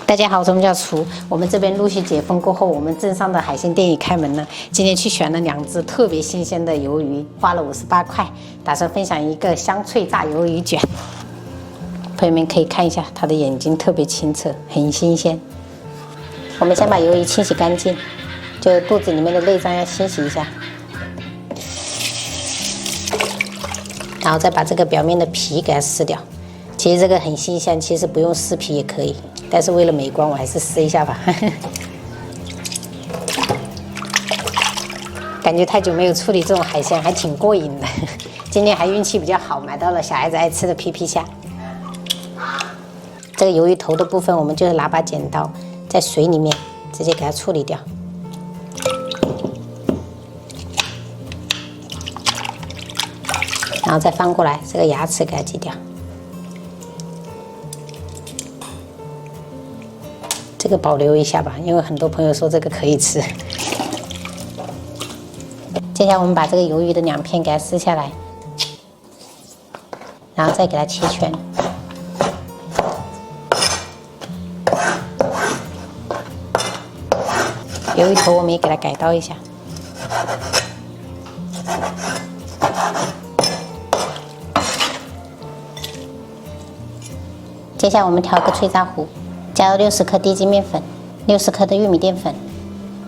大家好，我们叫厨。我们这边陆续解封过后，我们镇上的海鲜店也开门了。今天去选了2只特别新鲜的鱿鱼，花了58块，打算分享一个香脆炸鱿鱼卷。朋友们可以看一下，它的眼睛特别清澈，很新鲜。我们先把鱿鱼清洗干净，就肚子里面的内脏要清洗一下，然后再把这个表面的皮给它撕掉。其实这个很新鲜，其实不用撕皮也可以，但是为了美观，我还是撕一下吧。感觉太久没有处理这种海鲜，还挺过瘾的。今天还运气比较好，买到了小孩子爱吃的皮皮虾。这个鱿鱼头的部分，我们就是拿把剪刀在水里面直接给它处理掉。然后再翻过来，这个牙齿给它挤掉。这个保留一下吧，因为很多朋友说这个可以吃。接下来我们把这个鱿鱼的2片给它撕下来，然后再给它切圈。鱿鱼头我们也给它改刀一下。接下来我们调个脆炸糊。加入60克低筋面粉，60克的玉米淀粉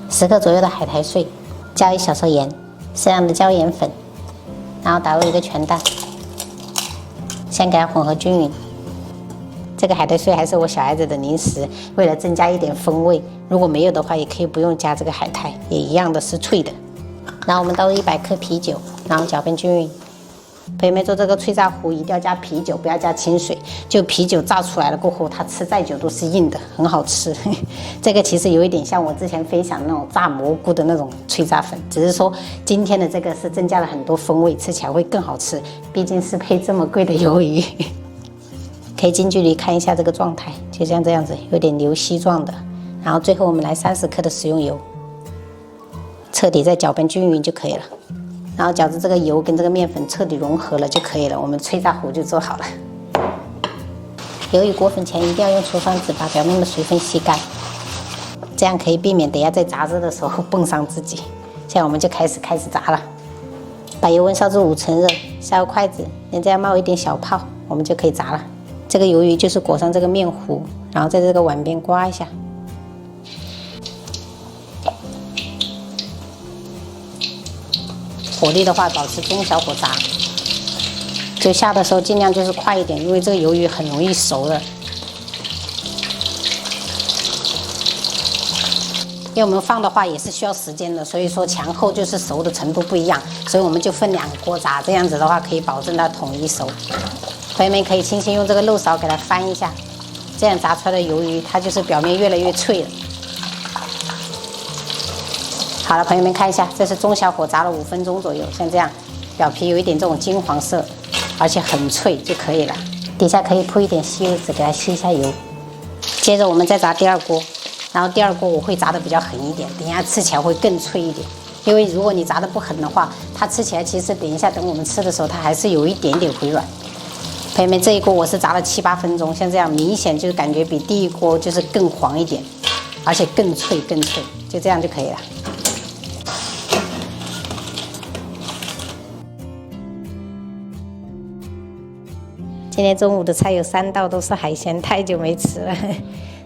，10克左右的海苔碎，加1小勺盐，适量的椒盐粉，然后打入一个全蛋，先给它混合均匀。这个海苔碎还是我小孩子的零食，为了增加一点风味，如果没有的话，也可以不用加这个海苔，也一样的是脆的。然后我们倒入100克啤酒，然后搅拌均匀。朋友们做这个脆炸糊一定要加啤酒，不要加清水。就啤酒炸出来了过后，它吃再久都是硬的，很好吃。这个其实有一点像我之前分享那种炸蘑菇的那种脆炸粉，只是说今天的这个是增加了很多风味，吃起来会更好吃。毕竟是配这么贵的鱿鱼。可以近距离看一下这个状态，就像这样子，有点流稀状的。然后最后我们来30克的食用油，彻底再搅拌均匀就可以了。然后搅着这个油跟这个面粉彻底融合了就可以了，我们脆炸糊就做好了。鱿鱼裹粉前一定要用厨房纸把表面的水分吸干，这样可以避免等下在炸热的时候蹦伤自己。现在我们就开始炸了，把油温烧至5成热，下入筷子，连这样冒一点小泡，我们就可以炸了。这个鱿鱼就是裹上这个面糊，然后在这个碗边刮一下。火力的话，保持中小火炸，就下的时候尽量就是快一点，因为这个鱿鱼很容易熟的。因为我们放的话也是需要时间的，所以说前后就是熟的程度不一样，所以我们就分2锅炸，这样子的话可以保证它统一熟。朋友们可以轻轻用这个漏勺给它翻一下，这样炸出来的鱿鱼它就是表面越来越脆了。好了，朋友们看一下，这是中小火炸了5分钟左右，像这样，表皮有一点这种金黄色，而且很脆就可以了。底下可以铺一点吸油纸，给它吸一下油。接着我们再炸第2锅，然后第2锅我会炸的比较狠一点，等一下吃起来会更脆一点。因为如果你炸的不狠的话，它吃起来其实等一下等我们吃的时候，它还是有一点点回软。朋友们，这一锅我是炸了7、8分钟，像这样明显就感觉比第1锅就是更黄一点，而且更脆，就这样就可以了。今天中午的菜有3道都是海鲜，太久没吃了。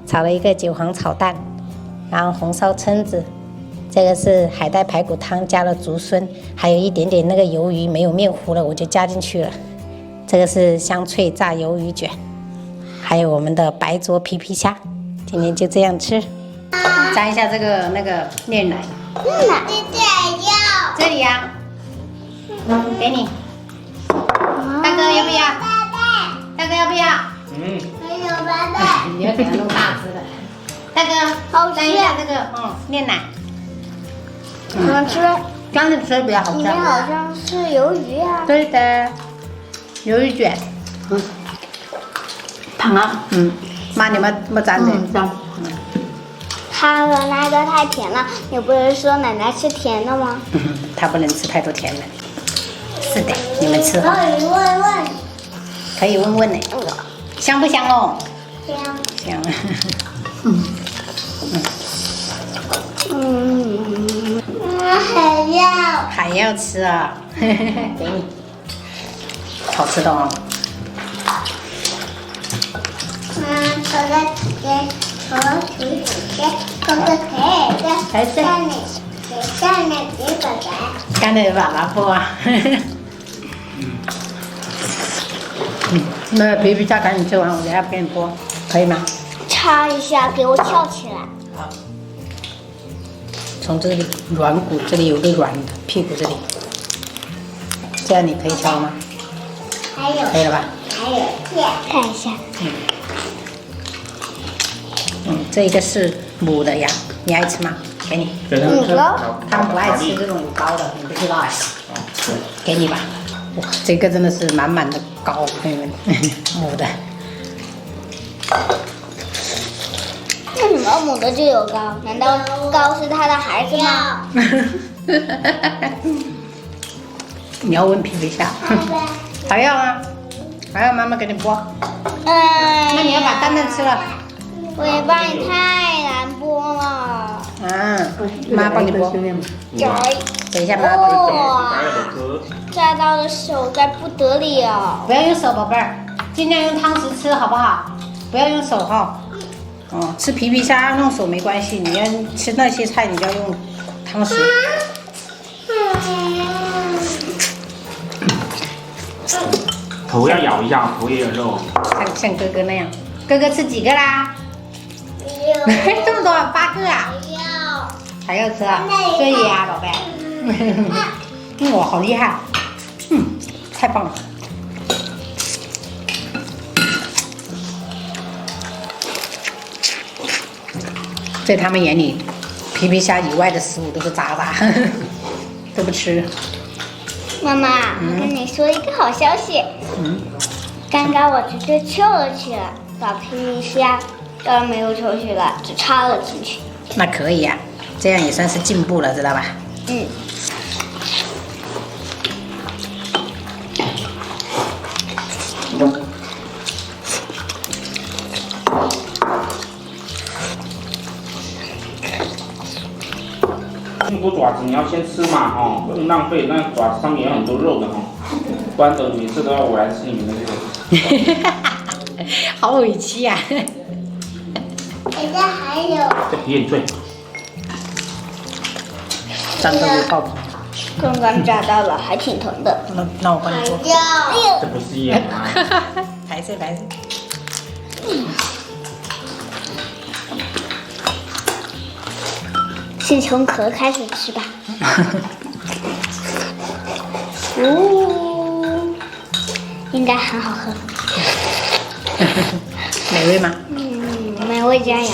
炒了一个韭黄炒蛋，然后红烧蛏子，这个是海带排骨汤，加了竹荪，还有一点点那个鱿鱼没有面糊了，我就加进去了。这个是香脆炸鱿鱼卷，还有我们的白灼皮皮虾。今天就这样吃。沾一下这个那个炼奶。奶要这里呀、给你。大哥要不要？大哥要不要？还有白白，你要给他弄大只的。大哥，好吃沾一下这个，炼奶。好吃。刚才吃的比较好吃。里面好像是鱿鱼啊。对的，鱿鱼卷。烫啊。妈，你们沾的。他的那个太甜了，你不是说奶奶吃甜的吗？他不能吃太多甜的。是的，你们吃哈。可以问问。可以问问呢。香不香哦？香。香。还要。还要吃啊？给你，好吃的哦。我的姐，我姐姐，哥哥可以还是下面几个人。干脆把它剥啊。那皮皮虾赶紧吃完，我等下给你剥，可以吗？插一下，给我跳起来。好。从这里软骨这里有个软的，屁股这里，这样你可以敲吗？还有，可以了吧？还有这，看一下。这个是母的羊，你爱吃吗？给你。给他们吃。他们不爱吃这种有膏的，你不知道哎。给你吧。哇，这个真的是满满的膏，朋友们，母的。为什么母的就有膏？难道膏是它的孩子吗？你要问皮皮虾？还要啊？还要妈妈给你剥？那那你要把蛋蛋吃了。我也帮你太难剥了。啊，妈帮你剥。等一下妈帮你剥。哇，炸到了手该不得了。不要用手，宝贝儿，尽量用汤匙吃，好不好？不要用手哈。哦，吃皮皮虾用手没关系，你要吃那些菜，你就要用汤匙。头要咬一下，头也有肉。像哥哥那样，哥哥吃几个啦？这么多，8个啊？还要吃啊？对呀，宝贝。哇，好厉害！太棒了。在他们眼里，皮皮虾以外的食物都是渣渣，都不吃。妈妈，我跟你说一个好消息。刚刚我直接跳了起来，把皮皮虾当然没有抽去了，只插了进去。那可以呀，这样也算是进步了，知道吧？这么多爪子你要先吃嘛，哦，不能浪费，那爪子上面有很多肉的哈，不然等每次都要我来吃你们的这个。好委屈呀！人家还有。这皮很脆。战斗力爆棚。刚刚炸到了，还挺疼的。那我帮你做。这不是演吗？排泄。先从壳开始吃吧。应该很好喝。美味吗？美味佳肴。